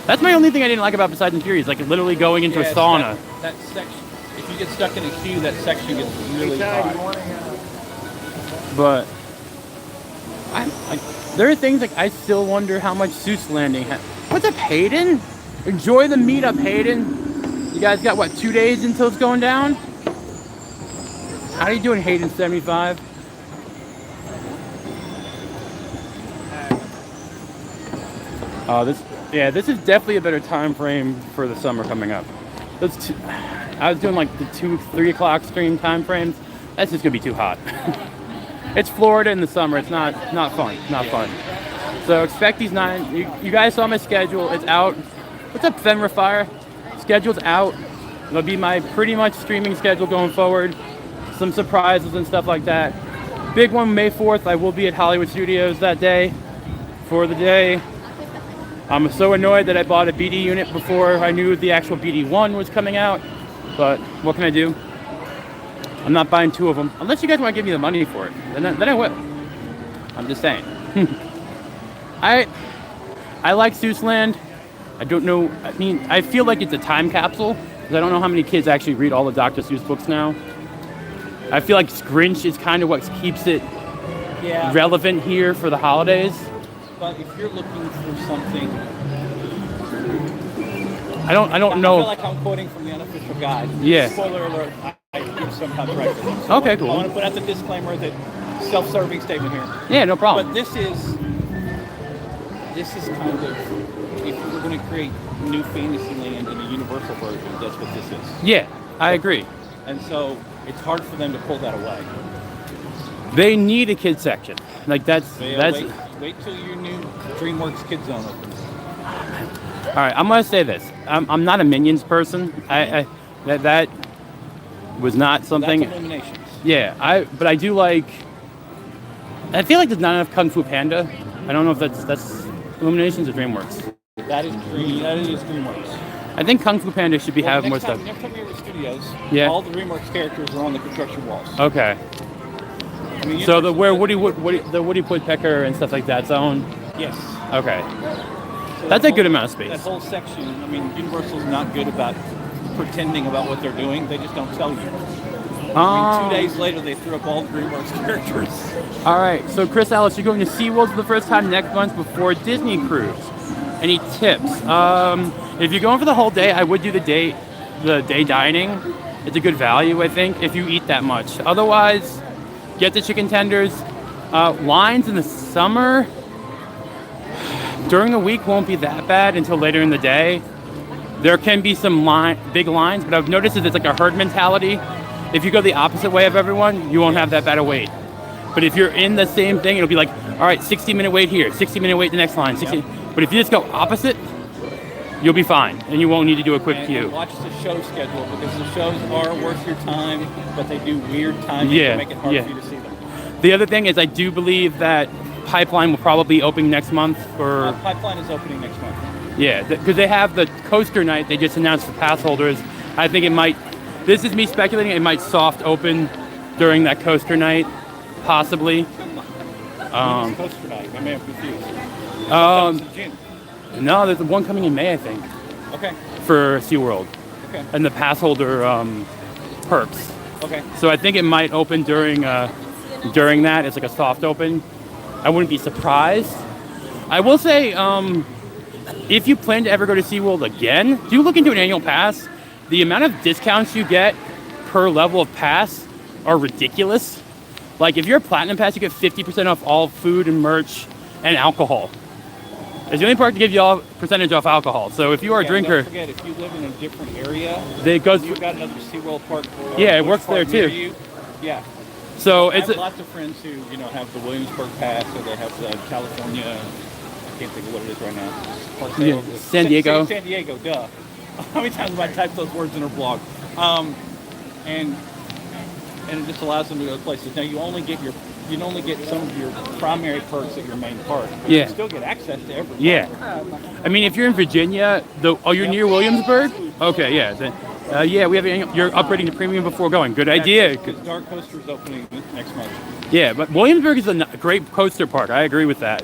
Speaker 1: That's my only thing I didn't like about Besides and Furious, like literally going into a sauna.
Speaker 3: That section. If you get stuck in a queue, that section gets really hot.
Speaker 1: But there are things like I still wonder how much Seuss Landing has. What's up, Hayden? Enjoy the meetup, Hayden. You guys got what, 2 days until it's going down? How are you doing, Hayden 75? This is definitely a better time frame for the summer coming up. I was doing like the 2-3 o'clock stream time frames. That's just gonna be too hot. It's Florida in the summer. It's not fun. Not fun. So expect these 9. You guys saw my schedule. It's out. What's up, Fenrir Fire? Schedule's out. It'll be my pretty much streaming schedule going forward. Some surprises and stuff like that. Big one, May 4th. I will be at Hollywood Studios that day for the day. I'm so annoyed that I bought a BD unit before I knew the actual BD1 was coming out. But what can I do? I'm not buying 2 of them. Unless you guys want to give me the money for it. Then I will. I'm just saying. I like Seuss Land. I don't know. I mean, I feel like it's a time capsule. Because I don't know how many kids actually read all the Dr. Seuss books now. I feel like Grinch is kind of what keeps it relevant here for the holidays.
Speaker 3: But if you're looking for something...
Speaker 1: I don't know.
Speaker 3: I feel like I'm quoting from the unofficial guide.
Speaker 1: Yeah.
Speaker 3: Spoiler alert, I give sometimes right. So
Speaker 1: okay, cool.
Speaker 3: I want to put out the disclaimer that self-serving statement here.
Speaker 1: Yeah, no problem.
Speaker 3: But this is kind of, if we're going to create new Fantasyland in a Universal version, that's what this is.
Speaker 1: Yeah, I agree.
Speaker 3: And so it's hard for them to pull that away.
Speaker 1: They need a kids section. Like that's
Speaker 3: wait till your new DreamWorks Kids Zone opens.
Speaker 1: All right, I'm gonna say this. I'm not a Minions person. That was not something.
Speaker 3: That's Illuminations.
Speaker 1: Yeah, but I do like. I feel like there's not enough Kung Fu Panda. I don't know if that's Illuminations or DreamWorks.
Speaker 3: That is DreamWorks.
Speaker 1: I think Kung Fu Panda should be having more stuff.
Speaker 3: Next time you're at the studios,
Speaker 1: all
Speaker 3: the DreamWorks characters are on the construction walls.
Speaker 1: Okay.
Speaker 3: I mean,
Speaker 1: so the Woody Woodpecker and stuff like that's own?
Speaker 3: Yes.
Speaker 1: Okay.
Speaker 3: So
Speaker 1: that's a good amount of space.
Speaker 3: That whole section, I mean, Universal's not good about pretending about what they're doing. They just don't tell you. I mean, 2 days later, they threw up all the DreamWorks characters.
Speaker 1: All right. So, Chris Ellis, you're going to SeaWorld for the first time next month before Disney Cruise. Any tips? If you're going for the whole day, I would do the day dining. It's a good value, I think, if you eat that much. Otherwise, get the chicken tenders. Lines in the summer, during the week won't be that bad until later in the day. There can be some big lines, but I've noticed that it's like a herd mentality. If you go the opposite way of everyone, you won't have that bad a wait. But if you're in the same thing, it'll be like, all right, 60-minute wait here, 60-minute wait the next line. 60. Yep. But if you just go opposite, you'll be fine, and you won't need to do a quick queue.
Speaker 3: And watch the show schedule, because the shows are worth your time, but they do weird timing to make it hard for you to see them.
Speaker 1: The other thing is I do believe that Pipeline will probably be opening next month for.
Speaker 3: Pipeline is opening next month.
Speaker 1: Yeah, because they have the coaster night they just announced for pass holders. I think it might. This is me speculating. It might soft open during that coaster night, possibly.
Speaker 3: Coaster night. I may have confused. June.
Speaker 1: No, there's one coming in May, I think,
Speaker 3: Okay.
Speaker 1: for SeaWorld.
Speaker 3: Okay.
Speaker 1: And the pass holder perks.
Speaker 3: Okay.
Speaker 1: So I think it might open during that. It's like a soft open. I wouldn't be surprised. I will say, if you plan to ever go to SeaWorld again, do look into an annual pass. The amount of discounts you get per level of pass are ridiculous. Like if you're a Platinum Pass, you get 50% off all food and merch and alcohol. It's the only park to give you all percentage off alcohol. So if you are a drinker,
Speaker 3: Don't forget, if you live in a different area,
Speaker 1: it goes.
Speaker 3: you've got another SeaWorld park.
Speaker 1: Yeah, it works there
Speaker 3: near
Speaker 1: too.
Speaker 3: you. Yeah.
Speaker 1: So
Speaker 3: I
Speaker 1: it's
Speaker 3: have lots of friends who, have the Williamsburg Pass, or they have the California. I can't think of what it is right now.
Speaker 1: San Diego.
Speaker 3: San Diego, duh. How many times have I typed those words in her blog? And it just allows them to go to places. Now you only get some of your primary perks at your main park. But
Speaker 1: Yeah.
Speaker 3: You still get access to every park.
Speaker 1: Yeah. I mean, if you're in Virginia, you're near Williamsburg? Okay, yeah. Then, yeah, we have you're upgrading to premium before going. Good idea.
Speaker 3: Because Dark Coaster is opening next month.
Speaker 1: Yeah, but Williamsburg is a great coaster park. I agree with that.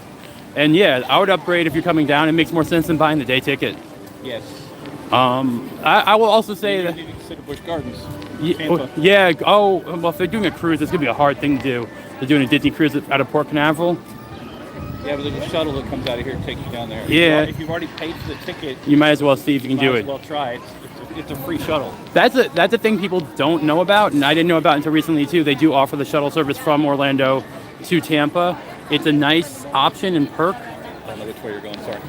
Speaker 1: And yeah, I would upgrade if you're coming down. It makes more sense than buying the day ticket.
Speaker 3: Yes.
Speaker 1: I will also say that.
Speaker 3: You need to consider Busch Gardens.
Speaker 1: Yeah. Oh, well, if they're doing a cruise, it's gonna be a hard thing to do. They're doing a Disney cruise out of Port Canaveral.
Speaker 3: Yeah, but there's a shuttle that comes out of here and takes you down there.
Speaker 1: Yeah.
Speaker 3: If you've already paid for the ticket,
Speaker 1: You might as well see if you can do
Speaker 3: might
Speaker 1: it.
Speaker 3: as well try it. It's a free shuttle.
Speaker 1: That's a thing people don't know about, and I didn't know about until recently too. They do offer the shuttle service from Orlando to Tampa. It's a nice option and perk.
Speaker 3: I don't know which way you're going. Sorry.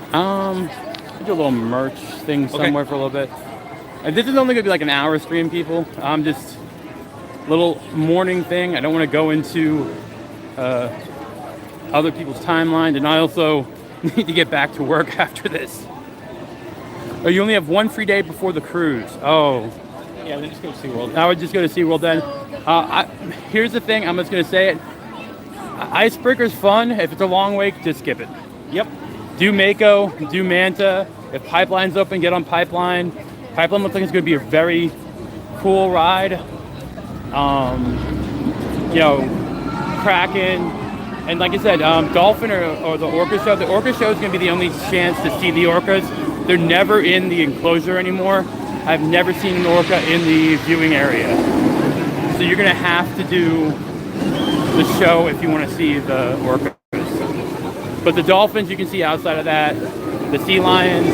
Speaker 1: We do a little merch thing somewhere for a little bit. And this is only gonna be like an hour stream, people. Just little morning thing. I don't want to go into other people's timeline, and I also need to get back to work after this. Oh, you only have one free day before the cruise. Oh.
Speaker 3: Yeah, then just go to SeaWorld.
Speaker 1: I would just go to SeaWorld then. Here's the thing, I'm just going to say it. Icebreaker's fun. If it's a long wait, just skip it.
Speaker 3: Yep.
Speaker 1: Do Mako, do Manta. If Pipeline's open, get on Pipeline. Pipeline looks like it's going to be a very cool ride. Kraken. And like I said, Dolphin or the Orca Show. The Orca Show is going to be the only chance to see the orcas. They're never in the enclosure anymore. I've never seen an orca in the viewing area. So you're going to have to do the show if you want to see the orcas. But the dolphins you can see outside of that. The sea lions.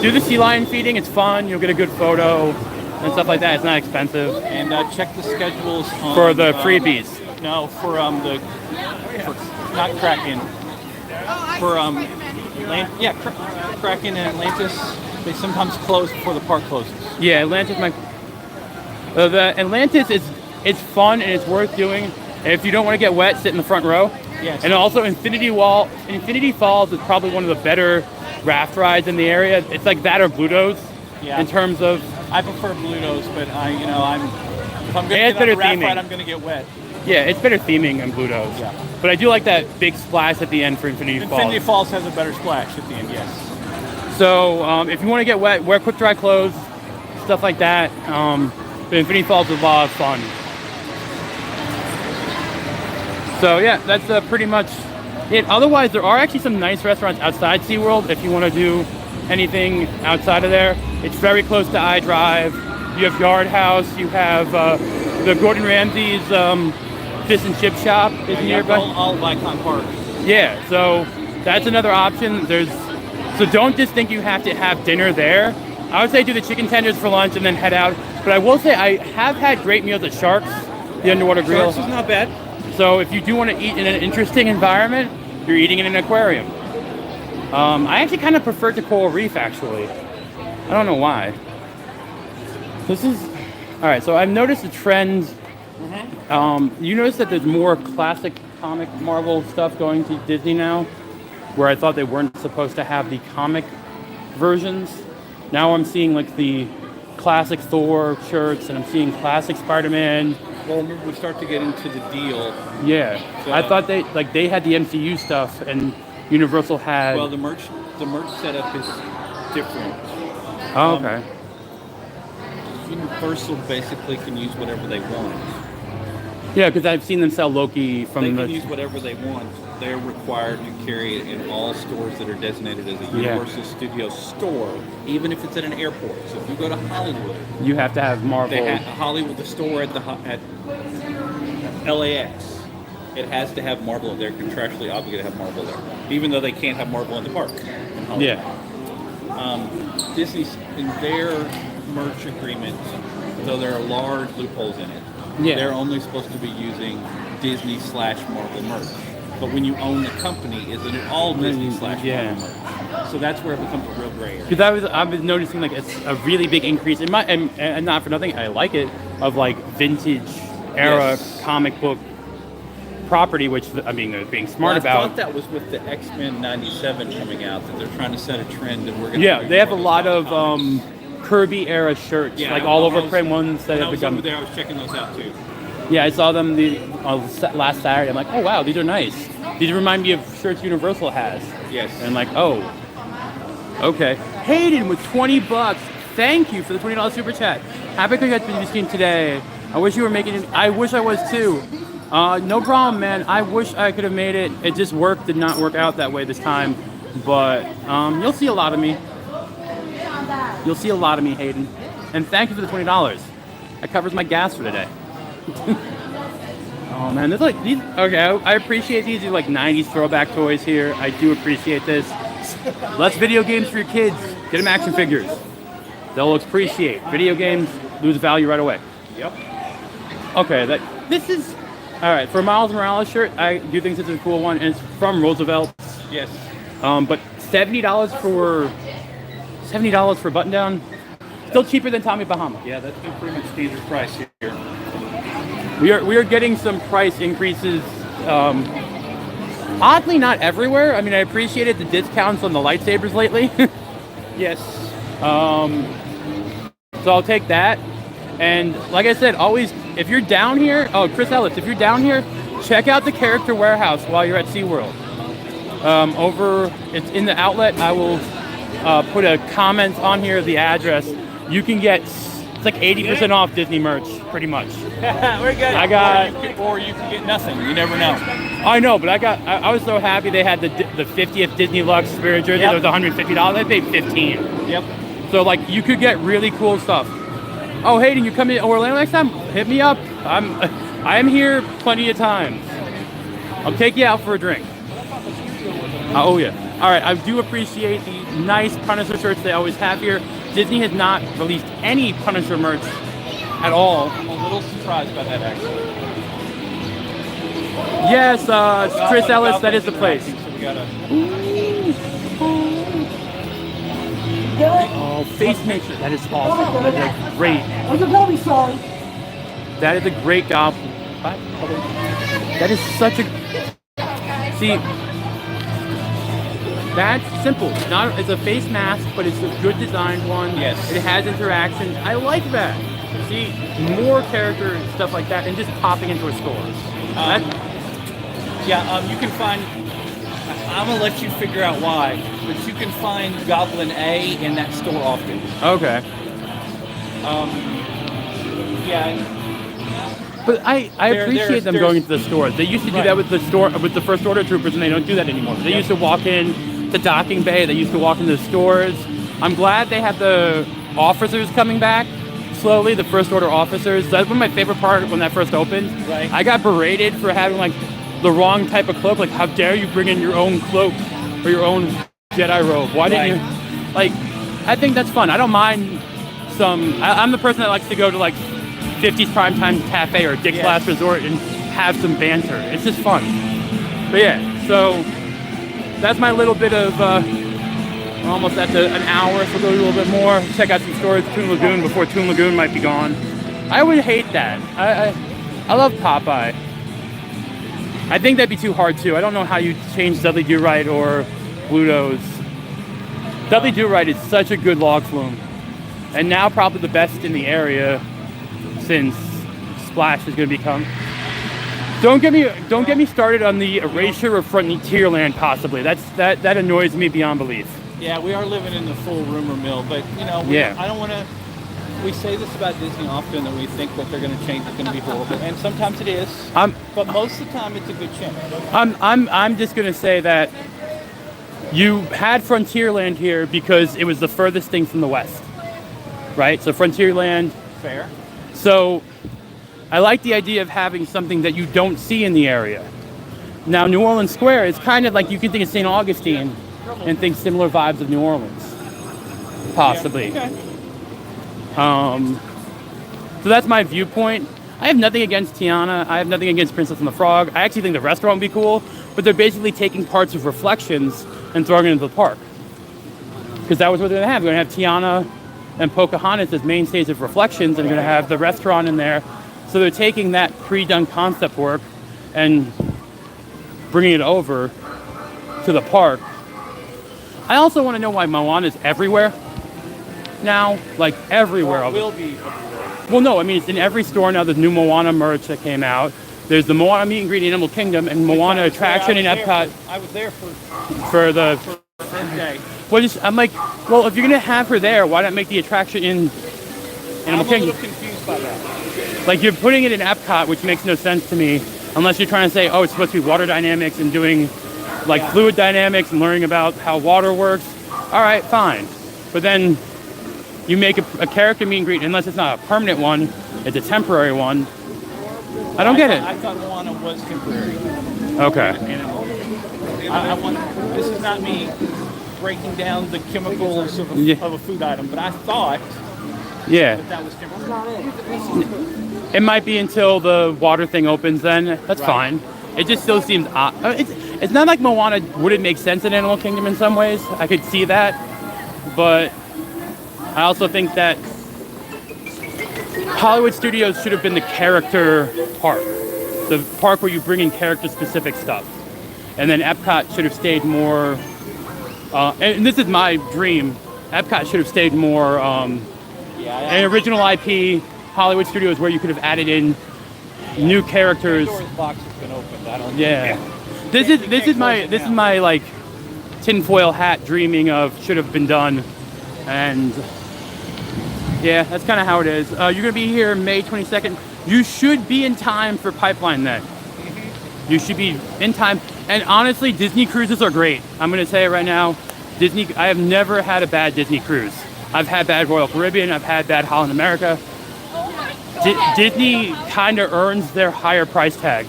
Speaker 1: Do the sea lion feeding. It's fun. You'll get a good photo and stuff like that. It's not expensive.
Speaker 3: And check the schedules on,
Speaker 1: For the freebies.
Speaker 3: No, for not Kraken. For Kraken and Atlantis, they sometimes close before the park closes.
Speaker 1: Yeah, Atlantis the Atlantis it's fun and it's worth doing. If you don't want to get wet, sit in the front row.
Speaker 3: Yes.
Speaker 1: And also Infinity Falls is probably one of the better raft rides in the area. It's like that or Bluto's in terms of.
Speaker 3: I prefer Bluto's, but if I'm going to
Speaker 1: it's
Speaker 3: get on
Speaker 1: better
Speaker 3: a raft
Speaker 1: theming.
Speaker 3: ride, I'm going to get wet.
Speaker 1: Yeah, it's better theming than Bluto's.
Speaker 3: Yeah.
Speaker 1: But I do like that big splash at the end for Infinity Falls.
Speaker 3: Infinity Falls has a better splash at the end, yes.
Speaker 1: So if you want to get wet, wear quick dry clothes, stuff like that. But Infinity Falls is a lot of fun. So yeah, that's pretty much it. Otherwise, there are actually some nice restaurants outside SeaWorld if you want to do anything outside of there. It's very close to iDrive. You have Yard House. You have the Gordon Ramsay's Fish and Chip Shop is nearby.
Speaker 3: All of Icon Park.
Speaker 1: Yeah, so that's another option. So don't just think you have to have dinner there. I would say do the chicken tenders for lunch and then head out. But I will say I have had great meals at Sharks, the underwater grill.
Speaker 3: Sharks is not bad.
Speaker 1: So if you do want to eat in an interesting environment, you're eating in an aquarium. I actually kind of prefer to Coral Reef, actually. I don't know why. All right, so I've noticed a trend. You notice that there's more classic comic Marvel stuff going to Disney now, where I thought they weren't supposed to have the comic versions. Now I'm seeing like the classic Thor shirts, and I'm seeing classic Spider-Man
Speaker 3: Well, remember, we start to get into the deal.
Speaker 1: Yeah, I thought they had the MCU stuff, and Universal had.
Speaker 3: Well, the merch setup is different.
Speaker 1: Oh, okay.
Speaker 3: Universal basically can use whatever they want.
Speaker 1: Yeah, because I've seen them sell Loki from
Speaker 3: They can use whatever they want. They're required to carry it in all stores that are designated as a Universal Studios store, even if it's at an airport. So if you go to Hollywood,
Speaker 1: you have to have Marvel.
Speaker 3: They have Hollywood, the store at LAX. It has to have Marvel. They're contractually obligated to have Marvel there, even though they can't have Marvel in the park. In Hollywood.
Speaker 1: Yeah.
Speaker 3: Disney's in their merch agreement, though there are large loopholes in it.
Speaker 1: Yeah.
Speaker 3: They're only supposed to be using Disney/Marvel merch. But when you own the company, isn't it all Disney/Marvel merch? So that's where it becomes a real gray area.
Speaker 1: Because I was noticing like it's a really big increase in and not for nothing, I like it, of like vintage era comic book property, which I mean they're being smart about.
Speaker 3: I thought that was with the X-Men '97 coming out that they're trying to set a trend, and we're going to.
Speaker 1: Yeah, they have a lot of Kirby era shirts, like all over print ones that have become.
Speaker 3: Over there, I was checking those out too.
Speaker 1: Yeah, I saw them last Saturday. I'm like, oh wow, these are nice. These remind me of shirts Universal has.
Speaker 3: Yes.
Speaker 1: And like, oh, okay. Hayden with $20. Thank you for the $20 super chat. Happy to get to the stream today. I wish you were making it. I wish I was too. No problem, man. I wish I could have made it. It just did not work out that way this time. But you'll see a lot of me. You'll see a lot of me, Hayden. And thank you for the $20. That covers my gas for today. Oh man, there's like these. Okay, I appreciate these. Are like 90s throwback toys here. I do appreciate this. Less video games for your kids. Get them action figures. They'll appreciate. Video games lose value right away.
Speaker 3: Yep.
Speaker 1: Okay, this is all right for a Miles Morales shirt. I do think this is a cool one, and it's from Roosevelt.
Speaker 3: Yes.
Speaker 1: But $70 for button down. Still cheaper than Tommy Bahama.
Speaker 3: Yeah, that's been pretty much standard price here.
Speaker 1: We are getting some price increases. Oddly, not everywhere. I mean, I appreciated the discounts on the lightsabers lately.
Speaker 3: Yes.
Speaker 1: So I'll take that. And like I said, always, if you're down here, Chris Ellis, if you're down here, check out the Character Warehouse while you're at SeaWorld. It's in the outlet. I will put a comment on here of the address. You can get, it's like 80% off Disney merch, pretty much.
Speaker 3: We're good. Or you can get nothing. You never know.
Speaker 1: I know, but I was so happy they had the 50th Disney Lux Spirit jersey. That was $150. I paid $15.
Speaker 3: Yep.
Speaker 1: So like you could get really cool stuff. Oh, Hayden, you coming to Orlando next time? Hit me up. I'm here plenty of times. I'll take you out for a drink. Oh yeah. All right. I do appreciate the nice Punisher shirts they always have here. Disney has not released any Punisher merch at all.
Speaker 3: I'm a little surprised by that, actually.
Speaker 1: Yes, Chris Ellis, that is the place.
Speaker 3: So we gotta...
Speaker 1: Oh, face maker. That is awesome. That is great.
Speaker 4: I'm gonna be sorry.
Speaker 1: That is a great goblin. That is such a... See... That's simple. It's a face mask, but it's a good designed one.
Speaker 3: Yes.
Speaker 1: It has interaction. I like that. See, more character and stuff like that, and just popping into a store.
Speaker 3: You can find. I'm gonna let you figure out why, but you can find Goblin A in that store often.
Speaker 1: Okay. But I appreciate them going into the stores. They used to do that with the First Order troopers, and they don't do that anymore. They used to walk in to docking bay. They used to walk into the stores. I'm glad they have the officers coming back slowly. The First Order officers. That's one of my favorite part when that first opened.
Speaker 3: Right.
Speaker 1: I got berated for having like the wrong type of cloak. Like, how dare you bring in your own cloak or your own Jedi robe? Why didn't you? Like, I think that's fun. I don't mind some. I'm the person that likes to go to like 50s Primetime Cafe or Dick's Last Resort and have some banter. It's just fun. But yeah, so that's my little bit of, we're almost at an hour, so we'll go a little bit more. Check out some stores, Toon Lagoon, before Toon Lagoon might be gone. I would hate that. I love Popeye. I think that'd be too hard too. I don't know how you change Dudley Do-Right or Bluto's. Dudley Do-Right is such a good log flume. And now probably the best in the area since splash is going to become. Don't get me started on the erasure of Frontierland. Possibly that annoys me beyond belief.
Speaker 3: Yeah, we are living in the full rumor mill, but you know, I don't want to. We say this about Disney often, that we think what they're going to change is going to be horrible, and sometimes it is. But most of the time, it's a good change.
Speaker 1: I'm just going to say that you had Frontierland here because it was the furthest thing from the West, right? So Frontierland.
Speaker 3: Fair.
Speaker 1: So I like the idea of having something that you don't see in the area. Now, New Orleans Square is kind of like, you can think of St. Augustine and think similar vibes of New Orleans, possibly.
Speaker 3: Yeah. Okay.
Speaker 1: So that's my viewpoint. I have nothing against Tiana. I have nothing against Princess and the Frog. I actually think the restaurant would be cool, but they're basically taking parts of Reflections and throwing it into the park. Because that was what they're going to have. They're going to have Tiana and Pocahontas as mainstays of Reflections, and they're going to have the restaurant in there. So they're taking that pre-done concept work and bringing it over to the park. I also want to know why Moana is everywhere now, like everywhere.
Speaker 3: Well, it will be everywhere.
Speaker 1: Well, no, I mean, it's in every store now. There's new Moana merch that came out. There's the Moana meet and greet in Animal Kingdom and Moana attraction in Epcot.
Speaker 3: I was there
Speaker 1: for the
Speaker 3: first day.
Speaker 1: I'm like, well, if you're going to have her there, why not make the attraction in Animal Kingdom?
Speaker 3: I'm a little confused by that.
Speaker 1: Like, you're putting it in Epcot, which makes no sense to me, unless you're trying to say, oh, it's supposed to be water dynamics and doing, like, fluid dynamics and learning about how water works. All right, fine. But then you make a character meet and greet, unless it's not a permanent one, it's a temporary one. I don't get it.
Speaker 3: I thought Moana was temporary.
Speaker 1: Okay.
Speaker 3: This is not me breaking down the chemicals of a food item, but I thought that was temporary.
Speaker 1: It might be until the water thing opens then. That's fine. It just still seems odd. It's not like Moana wouldn't make sense in Animal Kingdom in some ways. I could see that. But I also think that Hollywood Studios should have been the character park. The park where you bring in character-specific stuff. And then Epcot should have stayed more... and this is my dream. Epcot should have stayed more... an original IP, Hollywood Studios, where you could have added in new characters.
Speaker 3: Pandora's box has been opened. I don't know.
Speaker 1: This is my like tinfoil hat dreaming of should have been done, and yeah, that's kind of how it is. You're gonna be here May 22nd. You should be in time for Pipeline then. You should be in time. And honestly, Disney cruises are great. I'm gonna say it right now. I have never had a bad Disney cruise. I've had bad Royal Caribbean. I've had bad Holland America. Disney kind of earns their higher price tag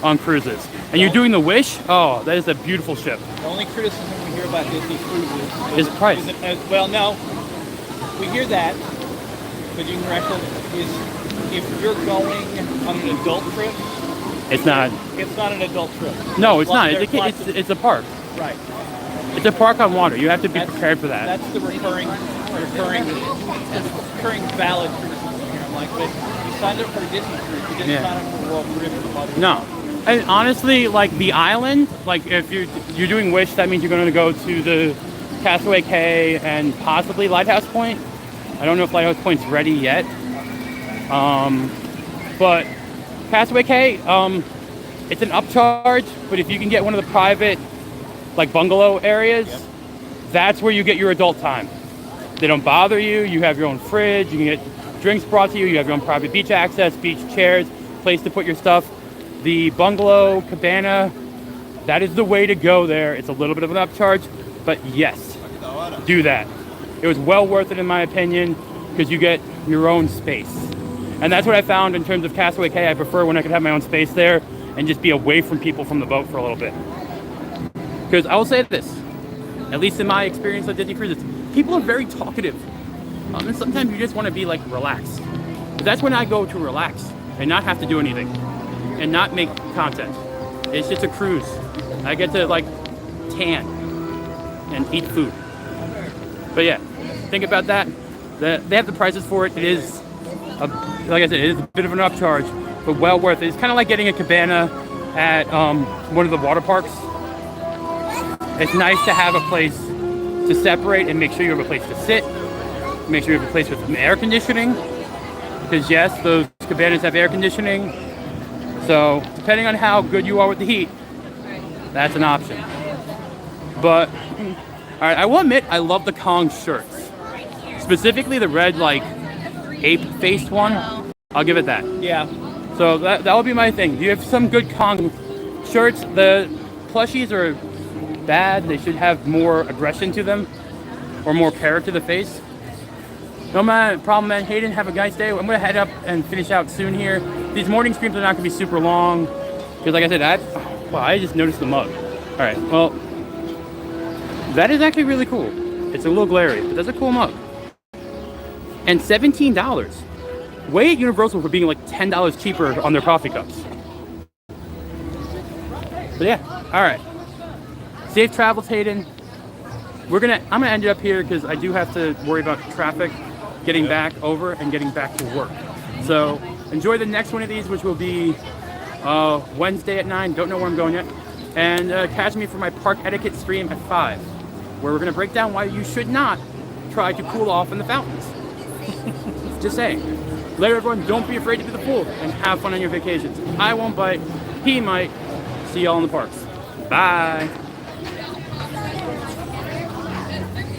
Speaker 1: on cruises. And you're doing the Wish? Oh, that is a beautiful ship.
Speaker 3: The only criticism we hear about Disney cruises
Speaker 1: is price.
Speaker 3: Well, no, we hear that, but you can reckon is if you're going on an adult trip.
Speaker 1: It's not.
Speaker 3: It's not an adult trip.
Speaker 1: No, it's not. It's a park.
Speaker 3: Right.
Speaker 1: It's a park on water. You have to be prepared for that.
Speaker 3: That's the recurring valid criticism here. I'm like, but you signed up for a Disney cruise. You didn't sign up for World Caribbean.
Speaker 1: No. And honestly, like the island, like if you're doing Wish, that means you're going to go to the Castaway Cay and possibly Lighthouse Point. I don't know if Lighthouse Point's ready yet. But Castaway Cay, it's an upcharge, but if you can get one of the private like bungalow areas, that's where you get your adult time. They don't bother you. You have your own fridge. You can get drinks brought to you. You have your own private beach access, beach chairs, place to put your stuff. The bungalow, cabana, that is the way to go there. It's a little bit of an upcharge, but yes, do that. It was well worth it in my opinion because you get your own space. And that's what I found in terms of Castaway Cay. I prefer when I could have my own space there and just be away from people from the boat for a little bit. Because I will say this, at least in my experience with Disney cruises, people are very talkative. And sometimes you just want to be like relaxed. But that's when I go to relax and not have to do anything and not make content. It's just a cruise. I get to like tan and eat food. But yeah, think about that. They have the prices for it. It is, like I said, it is a bit of an upcharge, but well worth it. It's kind of like getting a cabana at one of the water parks. It's nice to have a place to separate and make sure you have a place to sit. Make sure you have a place with some air conditioning. Because yes, those Cabanas have air conditioning. So depending on how good you are with the heat, that's an option. But all right, I will admit I love the Kong shirts, specifically the red like ape-faced one. I'll give it that.
Speaker 3: Yeah.
Speaker 1: So that would be my thing. You have some good Kong shirts. The plushies are bad. They should have more aggression to them or more character to the face. No problem, man. Hayden, have a nice day. I'm gonna head up and finish out soon here. These morning streams are not gonna be super long because, like I said, I just noticed the mug. All right, well, that is actually really cool. It's a little glary, but that's a cool mug. And $17. Way at Universal for being like $10 cheaper on their coffee cups. But yeah, all right. Safe travels, Hayden. I'm gonna end it up here because I do have to worry about traffic getting back over and getting back to work. So enjoy the next one of these, which will be Wednesday at 9. Don't know where I'm going yet. And catch me for my park etiquette stream at 5, where we're gonna break down why you should not try to cool off in the fountains. Just saying. Later, everyone. Don't be afraid to be the fool and have fun on your vacations. I won't bite. He might. See y'all in the parks. Bye.